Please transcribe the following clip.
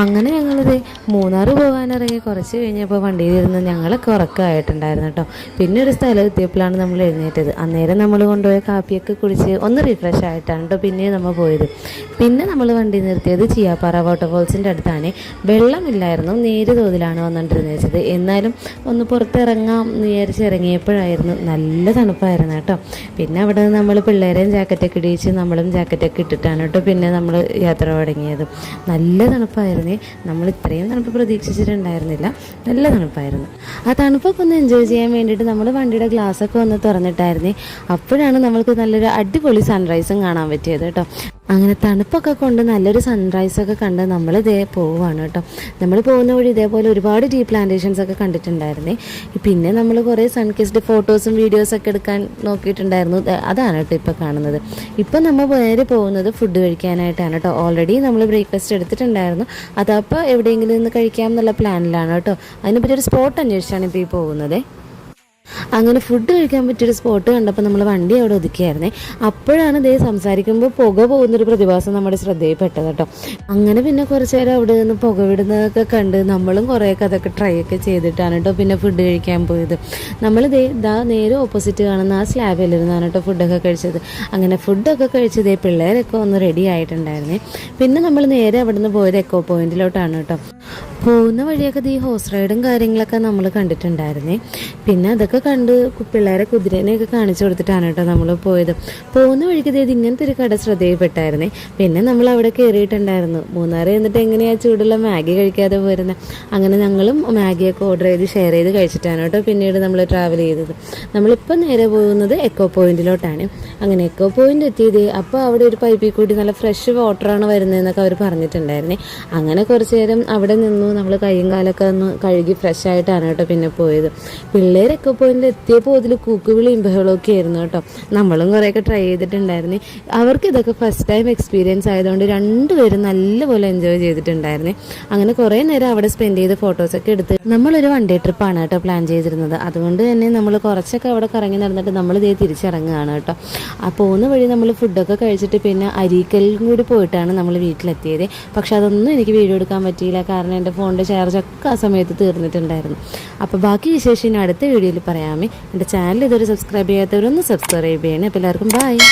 അങ്ങനെ ഞങ്ങളിത് മൂന്നാർ പോകാനിറങ്ങി കുറച്ച് കഴിഞ്ഞപ്പോൾ വണ്ടിയിലിരുന്ന് ഞങ്ങളൊക്കെ ഉറക്കമായിട്ടുണ്ടായിരുന്നു കേട്ടോ. പിന്നെ ഒരു സ്ഥലം എത്തിയപ്പോഴാണ് നമ്മൾ എഴുന്നേറ്റത്. അന്നേരം നമ്മൾ കൊണ്ടുപോയ കാപ്പിയൊക്കെ കുടിച്ച് ഒന്ന് റിഫ്രഷ് ആയിട്ടാണ് കേട്ടോ പിന്നെ നമ്മൾ പോയത്. പിന്നെ നമ്മൾ വണ്ടി നിർത്തിയത് ചിയാപ്പാറ വാട്ടർഫോൾസിൻ്റെ അടുത്താണ്. വെള്ളമില്ലായിരുന്നു, നേരിയ തോതിലാണ് വന്നുകൊണ്ടിരുന്നത് വെച്ചത്. എന്നാലും ഒന്ന് പുറത്തിറങ്ങാം എന്ന് വിചാരിച്ച് ഇറങ്ങിയപ്പോഴായിരുന്നു നല്ല തണുപ്പായിരുന്നു കേട്ടോ. പിന്നെ അവിടെ നിന്ന് നമ്മൾ പിള്ളേരെയും ജാക്കറ്റൊക്കെ ഇടിച്ച് നമ്മളും ജാക്കറ്റൊക്കെ ഇട്ടിട്ടാണ് കേട്ടോ പിന്നെ നമ്മൾ യാത്ര തുടങ്ങിയത്. നല്ല തണുപ്പായിരുന്നു. നമ്മൾ ഇത്രയും തണുപ്പ് പ്രതീക്ഷിച്ചിട്ടുണ്ടായിരുന്നില്ല. നല്ല തണുപ്പായിരുന്നു. ആ തണുപ്പൊക്കെ ഒന്ന് എൻജോയ് ചെയ്യാൻ വേണ്ടിയിട്ട് നമ്മൾ വണ്ടിയുടെ ഗ്ലാസ്സൊക്കെ ഒന്ന് തുറന്നിട്ടായിരുന്നേ. അപ്പോഴാണ് നമ്മൾക്ക് നല്ലൊരു അടിപൊളി സൺറൈസും കാണാൻ പറ്റിയത് കേട്ടോ. അങ്ങനെ തണുപ്പൊക്കെ കൊണ്ട് നല്ലൊരു സൺറൈസൊക്കെ കണ്ട് നമ്മൾ ഇതേ പോവുകയാണ് കേട്ടോ. നമ്മൾ പോകുന്ന വഴി ഇതേപോലെ ഒരുപാട് ടീ പ്ലാന്റേഷൻസ് ഒക്കെ കണ്ടിട്ടുണ്ടായിരുന്നേ. പിന്നെ നമ്മൾ കുറേ സൺകിസ്ഡ് ഫോട്ടോസും വീഡിയോസൊക്കെ എടുക്കാൻ നോക്കിയിട്ടുണ്ടായിരുന്നു. അതാണ് കേട്ടോ ഇപ്പോൾ കാണുന്നത്. ഇപ്പം നമ്മൾ നേരെ പോകുന്നത് ഫുഡ് കഴിക്കാനായിട്ടാണ് കേട്ടോ. ഓൾറെഡി നമ്മൾ ബ്രേക്ക്ഫാസ്റ്റ് എടുത്തിട്ടുണ്ടായിരുന്നു. അതപ്പോൾ എവിടെയെങ്കിലും നിന്ന് കഴിക്കാം എന്നുള്ള പ്ലാനിലാണ് കേട്ടോ. അതിനെപ്പറ്റി ഒരു സ്പോട്ട് അന്വേഷിച്ചാണ് ഇപ്പോൾ ഈ പോകുന്നത്. അങ്ങനെ ഫുഡ് കഴിക്കാൻ പറ്റിയൊരു സ്പോട്ട് കണ്ടപ്പോൾ നമ്മൾ വണ്ടി അവിടെ ഒതുക്കിയായിരുന്നേ. അപ്പോഴാണ് ഇതേ സംസാരിക്കുമ്പോൾ പുക പോകുന്നൊരു പ്രതിഭാസം നമ്മുടെ ശ്രദ്ധയിൽപ്പെട്ടത് കേട്ടോ. അങ്ങനെ പിന്നെ കുറച്ച് നേരം അവിടെ നിന്ന് പുക വിടുന്നതൊക്കെ കണ്ട് നമ്മളും കുറേയൊക്കെ അതൊക്കെ ട്രൈ ഒക്കെ ചെയ്തിട്ടാണ് കേട്ടോ പിന്നെ ഫുഡ് കഴിക്കാൻ പോയത്. നമ്മൾ നേരെ ഓപ്പോസിറ്റ് കാണുന്ന ആ സ്ലാബിലിരുന്നാണ് കേട്ടോ ഫുഡൊക്കെ കഴിച്ചത്. അങ്ങനെ ഫുഡൊക്കെ കഴിച്ചതേ പിള്ളേരൊക്കെ ഒന്ന് റെഡി ആയിട്ടുണ്ടായിരുന്നേ. പിന്നെ നമ്മൾ നേരെ അവിടെ നിന്ന് പോയത് എക്കോ പോയിന്റിലോട്ടാണ് കേട്ടോ. പോകുന്ന വഴിയൊക്കെ ഈ ഹോഴ്സ് റൈഡും കാര്യങ്ങളൊക്കെ നമ്മൾ കണ്ടിട്ടുണ്ടായിരുന്നേ. പിന്നെ അതൊക്കെ കണ്ട് പിള്ളേരെ കുതിരേനെയൊക്കെ കാണിച്ചു കൊടുത്തിട്ടാണ് കേട്ടോ നമ്മൾ പോയത്. പോകുന്ന വഴിക്ക് ഇങ്ങനത്തെ ഒരു കട ശ്രദ്ധയിൽപ്പെട്ടായിരുന്നേ. പിന്നെ നമ്മൾ അവിടെ കയറിയിട്ടുണ്ടായിരുന്നു. മൂന്നാറ് എന്നിട്ട് എങ്ങനെയാണ് ചൂടുള്ള മാഗി കഴിക്കാതെ പോരുന്നത്. അങ്ങനെ ഞങ്ങളും മാഗിയൊക്കെ ഓർഡർ ചെയ്ത് ഷെയർ ചെയ്ത് കഴിച്ചിട്ടാണ് കേട്ടോ പിന്നീട് നമ്മൾ ട്രാവൽ ചെയ്തത്. നമ്മളിപ്പോൾ നേരെ പോകുന്നത് എക്കോ പോയിന്റിലോട്ടാണ്. അങ്ങനെ എക്കോ പോയിന്റ് എത്തിയത് അപ്പോൾ അവിടെ ഒരു പൈപ്പിൽ കൂടി നല്ല ഫ്രഷ് വാട്ടറാണ് വരുന്നതെന്നൊക്കെ അവർ പറഞ്ഞിട്ടുണ്ടായിരുന്നേ. അങ്ങനെ കുറച്ച് നേരം അവിടെ നിന്നു. നമ്മൾ കൈയും കാലൊക്കെ ഒന്ന് കഴുകി ഫ്രഷ് ആയിട്ടാണ് കേട്ടോ പിന്നെ പോയത്. പിള്ളേരൊക്കെ പോയിന്റ് എത്തിയപ്പോൾ അതിൽ കൂക്കുവിളിയും ബഹളമൊക്കെ ആയിരുന്നു കേട്ടോ. നമ്മളും കുറേയൊക്കെ ട്രൈ ചെയ്തിട്ടുണ്ടായിരുന്നേ. അവർക്ക് ഇതൊക്കെ ഫസ്റ്റ് ടൈം എക്സ്പീരിയൻസ് ആയതുകൊണ്ട് രണ്ടുപേരും നല്ലപോലെ എൻജോയ് ചെയ്തിട്ടുണ്ടായിരുന്നേ. അങ്ങനെ കുറേ നേരം അവിടെ സ്പെൻഡ് ചെയ്ത് ഫോട്ടോസൊക്കെ എടുത്ത് നമ്മളൊരു വൺ ഡേ ട്രിപ്പാണ് കേട്ടോ പ്ലാൻ ചെയ്തിരുന്നത്. അതുകൊണ്ട് തന്നെ നമ്മൾ കുറച്ചൊക്കെ അവിടെ കറങ്ങി നടന്നിട്ട് നമ്മൾ തിരിച്ചിറങ്ങുകയാണ് കേട്ടോ. ആ പോകുന്ന വഴി നമ്മൾ ഫുഡൊക്കെ കഴിച്ചിട്ട് പിന്നെ അരീക്കലും കൂടി പോയിട്ടാണ് നമ്മൾ വീട്ടിലെത്തിയത്. പക്ഷെ അതൊന്നും എനിക്ക് വീഡിയോ എടുക്കാൻ പറ്റിയില്ല. കാരണം എൻ്റെ ഫോണിൻ്റെ ചാർജൊക്കെ ആ സമയത്ത് തീർന്നിട്ടുണ്ടായിരുന്നു. അപ്പോൾ ബാക്കി വിശേഷം അടുത്ത വീഡിയോയിൽ പറയാമേ. എൻ്റെ ചാനൽ ഇതുവരെ സബ്സ്ക്രൈബ് ചെയ്യാത്തവരൊന്ന് സബ്സ്ക്രൈബ് ചെയ്യണേ. അപ്പോൾ എല്ലാവർക്കും ബൈ.